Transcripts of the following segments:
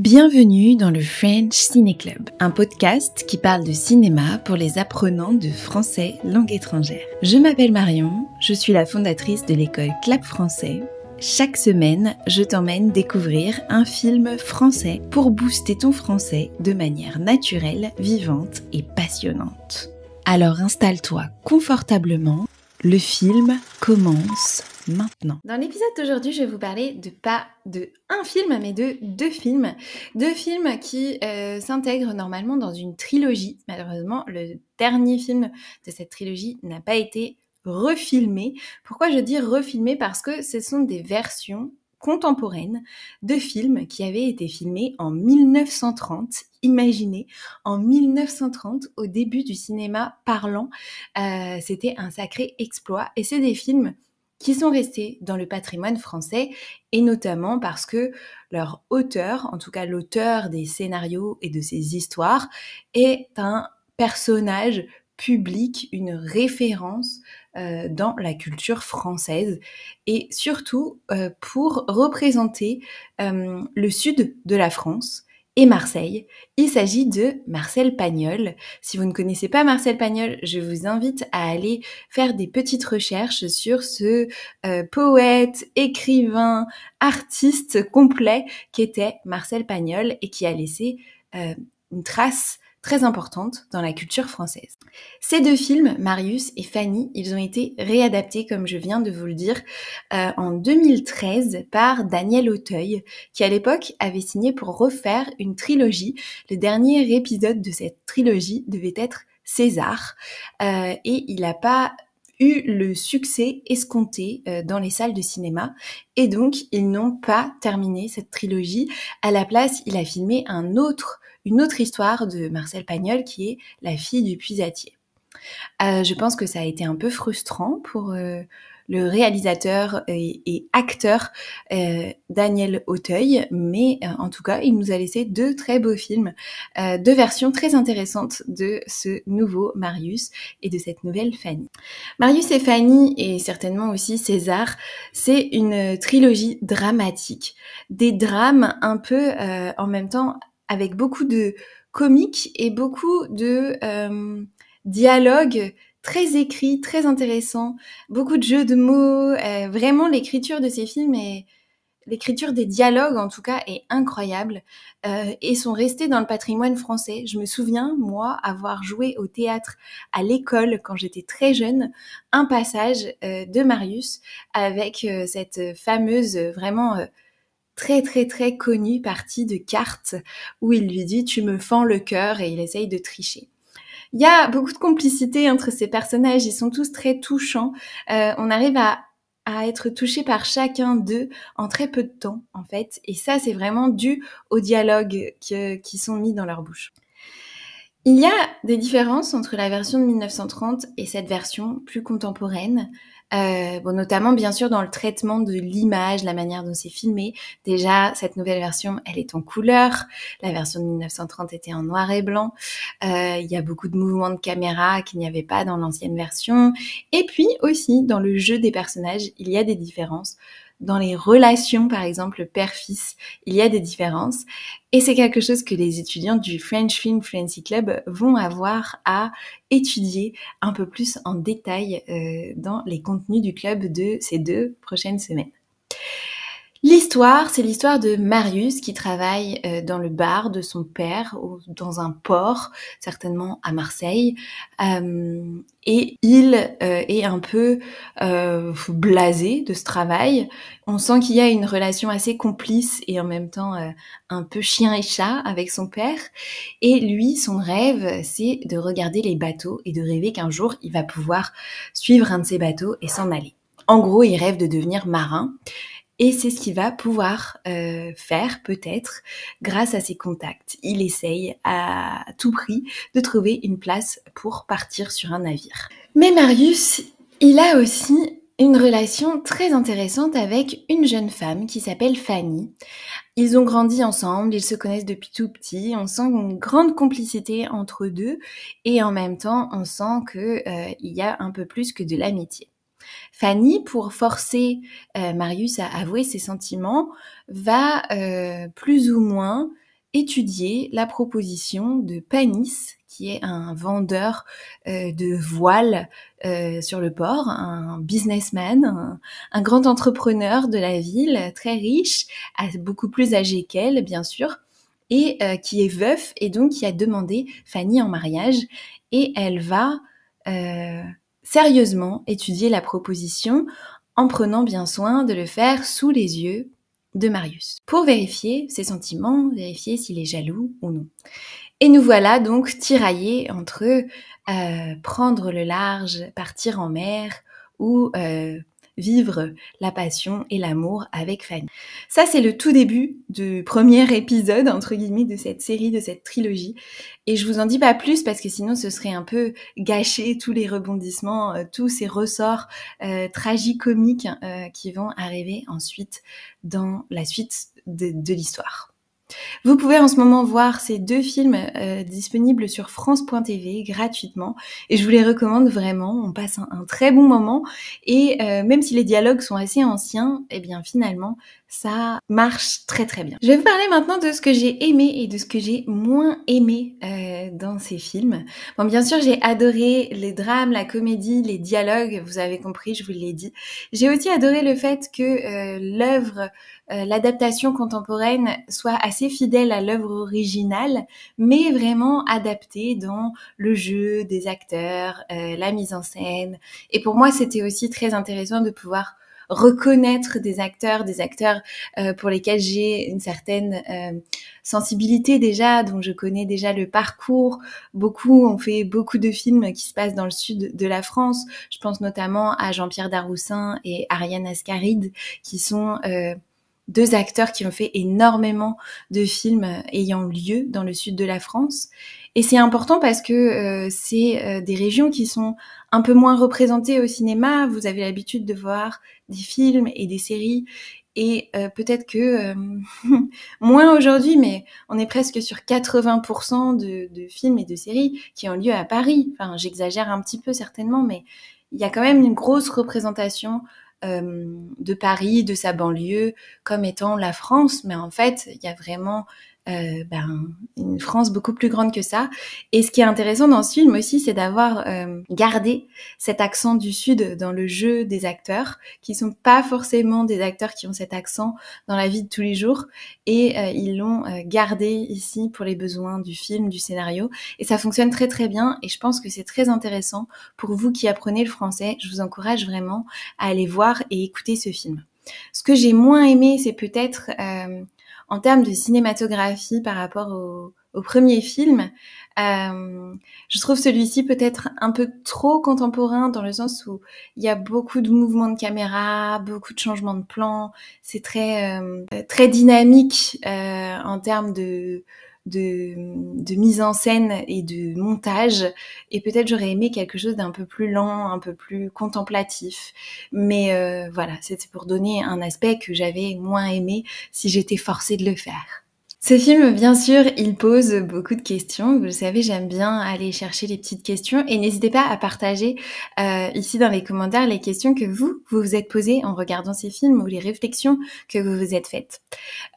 Bienvenue dans le French Ciné Club, un podcast qui parle de cinéma pour les apprenants de français langue étrangère. Je m'appelle Marion, je suis la fondatrice de l'école Clap Français. Chaque semaine, je t'emmène découvrir un film français pour booster ton français de manière naturelle, vivante et passionnante. Alors installe-toi confortablement, le film commence maintenant. Dans l'épisode d'aujourd'hui, je vais vous parler pas de un film, mais de deux films. Deux films qui s'intègrent normalement dans une trilogie. Malheureusement, le dernier film de cette trilogie n'a pas été refilmé. Pourquoi je dis refilmé ? Parce que ce sont des versions contemporaines de films qui avaient été filmés en 1930. Imaginez, en 1930, au début du cinéma parlant, c'était un sacré exploit. Et c'est des films qui sont restés dans le patrimoine français, et notamment parce que leur auteur, en tout cas l'auteur des scénarios et de ces histoires, est un personnage public, une référence dans la culture française, et surtout pour représenter le sud de la France et Marseille. Il s'agit de Marcel Pagnol. Si vous ne connaissez pas Marcel Pagnol, je vous invite à aller faire des petites recherches sur ce poète, écrivain, artiste complet qu'était Marcel Pagnol et qui a laissé une trace très importante dans la culture française. Ces deux films, Marius et Fanny, ils ont été réadaptés, comme je viens de vous le dire, en 2013 par Daniel Auteuil, qui à l'époque avait signé pour refaire une trilogie. Le dernier épisode de cette trilogie devait être César, et il n'a pas eu le succès escompté dans les salles de cinéma, et donc ils n'ont pas terminé cette trilogie. À la place, il a filmé une autre histoire de Marcel Pagnol qui est La fille du puisatier. Je pense que ça a été un peu frustrant pour le réalisateur et acteur Daniel Auteuil, mais en tout cas, il nous a laissé deux très beaux films, deux versions très intéressantes de ce nouveau Marius et de cette nouvelle Fanny. Marius et Fanny, et certainement aussi César, c'est une trilogie dramatique, des drames un peu en même temps avec beaucoup de comiques et beaucoup de dialogues très écrits, très intéressants, beaucoup de jeux de mots, vraiment l'écriture de ces films et l'écriture des dialogues en tout cas est incroyable et sont restés dans le patrimoine français. Je me souviens, moi, avoir joué au théâtre à l'école quand j'étais très jeune, un passage de Marius avec cette fameuse, vraiment très très très connue partie de cartes où il lui dit « tu me fends le cœur » et il essaye de tricher. Il y a beaucoup de complicité entre ces personnages, ils sont tous très touchants. On arrive à être touché par chacun d'eux en très peu de temps, en fait. Et ça, c'est vraiment dû aux dialogues qui sont mis dans leur bouche. Il y a des différences entre la version de 1930 et cette version plus contemporaine. Notamment, bien sûr, dans le traitement de l'image, la manière dont c'est filmé. Déjà, cette nouvelle version, elle est en couleur. La version de 1930 était en noir et blanc. Il y a beaucoup de mouvements de caméra qu'il n'y avait pas dans l'ancienne version. Et puis aussi, dans le jeu des personnages, il y a des différences. Dans les relations, par exemple, père-fils, il y a des différences. Et c'est quelque chose que les étudiants du French Film Fluency Club vont avoir à étudier un peu plus en détail dans les contenus du club de ces 2 prochaines semaines. L'histoire, c'est l'histoire de Marius qui travaille dans le bar de son père, dans un port, certainement à Marseille. Et il est un peu blasé de ce travail. On sent qu'il y a une relation assez complice et en même temps un peu chien et chat avec son père. Et lui, son rêve, c'est de regarder les bateaux et de rêver qu'un jour, il va pouvoir suivre un de ces bateaux et s'en aller. En gros, il rêve de devenir marin. Et c'est ce qu'il va pouvoir faire peut-être grâce à ses contacts. Il essaye à tout prix de trouver une place pour partir sur un navire. Mais Marius, il a aussi une relation très intéressante avec une jeune femme qui s'appelle Fanny. Ils ont grandi ensemble, ils se connaissent depuis tout petit, on sent une grande complicité entre eux deux et en même temps on sent qu'il y a un peu plus que de l'amitié. Fanny, pour forcer Marius à avouer ses sentiments, va plus ou moins étudié la proposition de Panis, qui est un vendeur de voiles sur le port, un businessman, un grand entrepreneur de la ville, très riche, beaucoup plus âgé qu'elle, bien sûr, et qui est veuf et donc qui a demandé Fanny en mariage. Et elle va sérieusement étudier la proposition en prenant bien soin de le faire sous les yeux de Marius, pour vérifier ses sentiments, vérifier s'il est jaloux ou non. Et nous voilà donc tiraillés entre prendre le large, partir en mer ou vivre la passion et l'amour avec Fanny. Ça, c'est le tout début du premier épisode, entre guillemets, de cette série, de cette trilogie. Et je vous en dis pas plus parce que sinon ce serait un peu gâcher tous les rebondissements, tous ces ressorts tragicomiques qui vont arriver ensuite dans la suite de l'histoire. Vous pouvez en ce moment voir ces 2 films disponibles sur France.tv gratuitement et je vous les recommande vraiment, on passe un très bon moment et même si les dialogues sont assez anciens, eh bien finalement ça marche très très bien. Je vais vous parler maintenant de ce que j'ai aimé et de ce que j'ai moins aimé dans ces films. Bon, bien sûr, j'ai adoré les drames, la comédie, les dialogues, vous avez compris, je vous l'ai dit. J'ai aussi adoré le fait que l'œuvre, l'adaptation contemporaine soit assez fidèle à l'œuvre originale, mais vraiment adaptée dans le jeu des acteurs, la mise en scène. Et pour moi, c'était aussi très intéressant de pouvoir reconnaître des acteurs pour lesquels j'ai une certaine sensibilité déjà, dont je connais déjà le parcours. Beaucoup ont fait beaucoup de films qui se passent dans le sud de la France. Je pense notamment à Jean-Pierre Daroussin et Ariane Ascaride, qui sont 2 acteurs qui ont fait énormément de films ayant lieu dans le sud de la France. Et c'est important parce que c'est des régions qui sont un peu moins représentées au cinéma. Vous avez l'habitude de voir des films et des séries et peut-être que moins aujourd'hui, mais on est presque sur 80% de films et de séries qui ont lieu à Paris. Enfin, j'exagère un petit peu certainement, mais il y a quand même une grosse représentation de Paris, de sa banlieue, comme étant la France. Mais en fait, il y a vraiment une France beaucoup plus grande que ça. Et ce qui est intéressant dans ce film aussi, c'est d'avoir gardé cet accent du Sud dans le jeu des acteurs, qui sont pas forcément des acteurs qui ont cet accent dans la vie de tous les jours. Et ils l'ont gardé ici pour les besoins du film, du scénario. Et ça fonctionne très très bien. Et je pense que c'est très intéressant pour vous qui apprenez le français. Je vous encourage vraiment à aller voir et écouter ce film. Ce que j'ai moins aimé, c'est peut-être en termes de cinématographie par rapport au premier film. Je trouve celui-ci peut-être un peu trop contemporain dans le sens où il y a beaucoup de mouvements de caméra, beaucoup de changements de plan. C'est très dynamique en termes de mise en scène et de montage, et peut-être j'aurais aimé quelque chose d'un peu plus lent, un peu plus contemplatif, mais voilà, c'était pour donner un aspect que j'avais moins aimé si j'étais forcée de le faire. Ce film, bien sûr, il pose beaucoup de questions. Vous le savez, j'aime bien aller chercher les petites questions et n'hésitez pas à partager ici dans les commentaires les questions que vous vous êtes posées en regardant ces films ou les réflexions que vous vous êtes faites.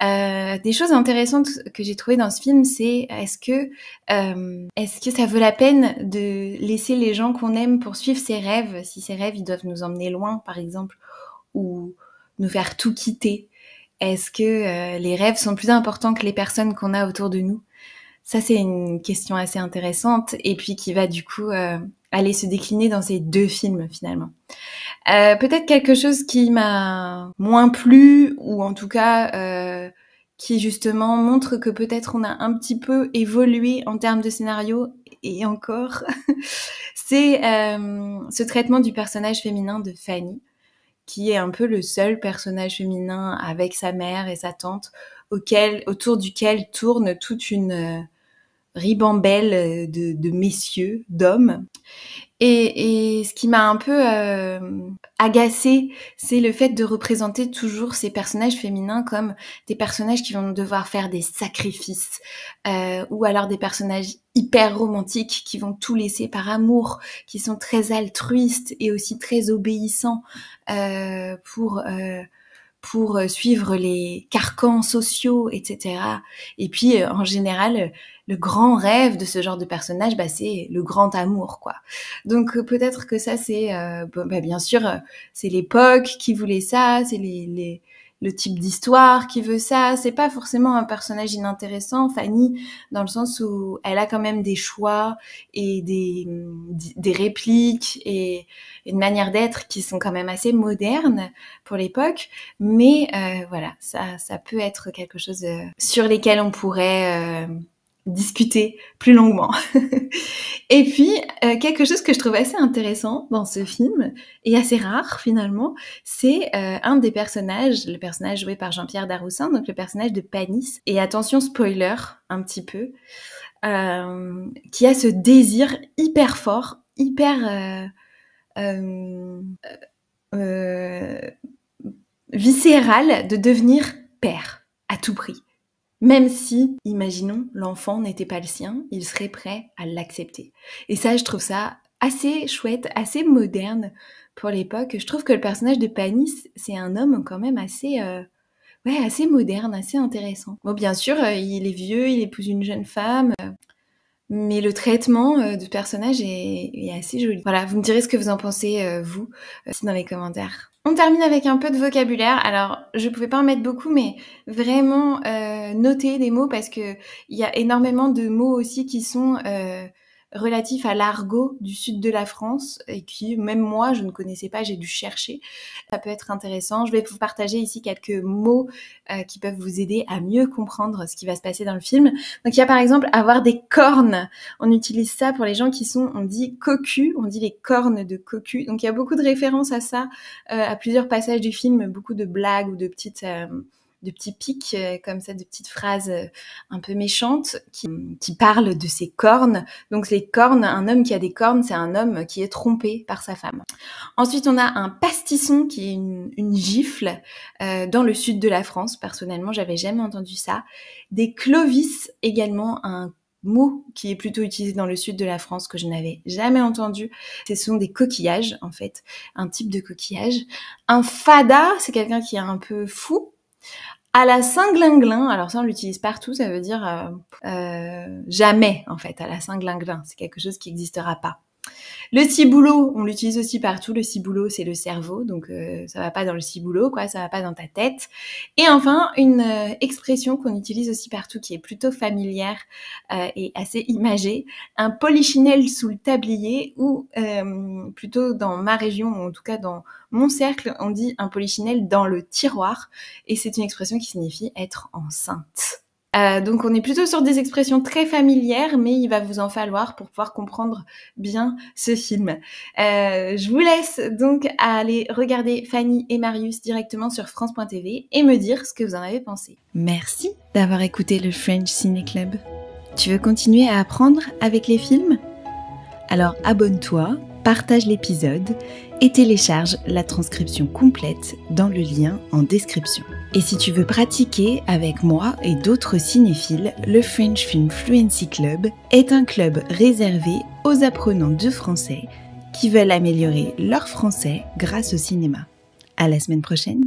Des choses intéressantes que j'ai trouvées dans ce film, c'est est-ce que ça vaut la peine de laisser les gens qu'on aime poursuivre ses rêves, si ces rêves ils doivent nous emmener loin, par exemple, ou nous faire tout quitter? Est-ce que les rêves sont plus importants que les personnes qu'on a autour de nous? Ça, c'est une question assez intéressante et puis qui va du coup aller se décliner dans ces 2 films finalement. Peut-être quelque chose qui m'a moins plu ou en tout cas qui justement montre que peut-être on a un petit peu évolué en termes de scénario et encore, c'est ce traitement du personnage féminin de Fanny, qui est un peu le seul personnage féminin avec sa mère et sa tante autour duquel tourne toute une ribambelle de messieurs, d'hommes. Et ce qui m'a un peu agacée, c'est le fait de représenter toujours ces personnages féminins comme des personnages qui vont devoir faire des sacrifices, ou alors des personnages hyper romantiques qui vont tout laisser par amour, qui sont très altruistes et aussi très obéissants pour suivre les carcans sociaux, etc. Et puis, en général, le grand rêve de ce genre de personnage, c'est le grand amour, quoi. Donc, peut-être que ça, c'est... bien sûr, c'est l'époque qui voulait ça, c'est le type d'histoire qui veut ça. C'est pas forcément un personnage inintéressant, Fanny, dans le sens où elle a quand même des choix et des répliques et une manière d'être qui sont quand même assez modernes pour l'époque. Mais voilà, ça peut être quelque chose sur lesquels on pourrait discuter plus longuement. Et puis, quelque chose que je trouve assez intéressant dans ce film, et assez rare finalement, c'est un des personnages, le personnage joué par Jean-Pierre Daroussin, donc le personnage de Panis. Et attention, spoiler, un petit peu, qui a ce désir hyper fort, hyper viscéral de devenir père à tout prix. Même si, imaginons, l'enfant n'était pas le sien, il serait prêt à l'accepter. Et ça, je trouve ça assez chouette, assez moderne pour l'époque. Je trouve que le personnage de Panis, c'est un homme quand même assez moderne, assez intéressant. Bon, bien sûr, il est vieux, il épouse une jeune femme, mais le traitement du personnage est assez joli. Voilà, vous me direz ce que vous en pensez, vous, aussi dans les commentaires. On termine avec un peu de vocabulaire. Alors, je pouvais pas en mettre beaucoup, mais vraiment noter des mots parce que il y a énormément de mots aussi qui sont relatifs à l'argot du sud de la France et qui, même moi, je ne connaissais pas, j'ai dû chercher. Ça peut être intéressant. Je vais vous partager ici quelques mots qui peuvent vous aider à mieux comprendre ce qui va se passer dans le film. Donc, il y a par exemple avoir des cornes. On utilise ça pour les gens qui sont, on dit cocus, on dit les cornes de cocu. Donc, il y a beaucoup de références à ça, à plusieurs passages du film, beaucoup de blagues ou de petits pics comme ça, de petites phrases un peu méchantes qui parlent de ses cornes. Donc les cornes, un homme qui a des cornes, c'est un homme qui est trompé par sa femme. Ensuite, on a un pastisson qui est une gifle dans le sud de la France. Personnellement, j'avais jamais entendu ça. Des clovis également, un mot qui est plutôt utilisé dans le sud de la France que je n'avais jamais entendu. Ce sont des coquillages, en fait, un type de coquillage. Un fada, c'est quelqu'un qui est un peu fou. À la Saint-Glinglin, alors ça on l'utilise partout, ça veut dire jamais en fait, à la Saint-Glinglin, c'est quelque chose qui n'existera pas. Le ciboulot, on l'utilise aussi partout, le ciboulot c'est le cerveau, donc ça va pas dans le ciboulot, quoi, ça va pas dans ta tête. Et enfin, une expression qu'on utilise aussi partout, qui est plutôt familière et assez imagée, un polichinelle sous le tablier, ou plutôt dans ma région, ou en tout cas dans mon cercle, on dit un polichinelle dans le tiroir, et c'est une expression qui signifie être enceinte. Donc on est plutôt sur des expressions très familières, mais il va vous en falloir pour pouvoir comprendre bien ce film. Je vous laisse donc aller regarder Fanny et Marius directement sur France.tv et me dire ce que vous en avez pensé. Merci d'avoir écouté le French Ciné Club. Tu veux continuer à apprendre avec les films ? Alors abonne-toi, partage l'épisode et télécharge la transcription complète dans le lien en description. Et si tu veux pratiquer avec moi et d'autres cinéphiles, le French Film Fluency Club est un club réservé aux apprenants de français qui veulent améliorer leur français grâce au cinéma. À la semaine prochaine!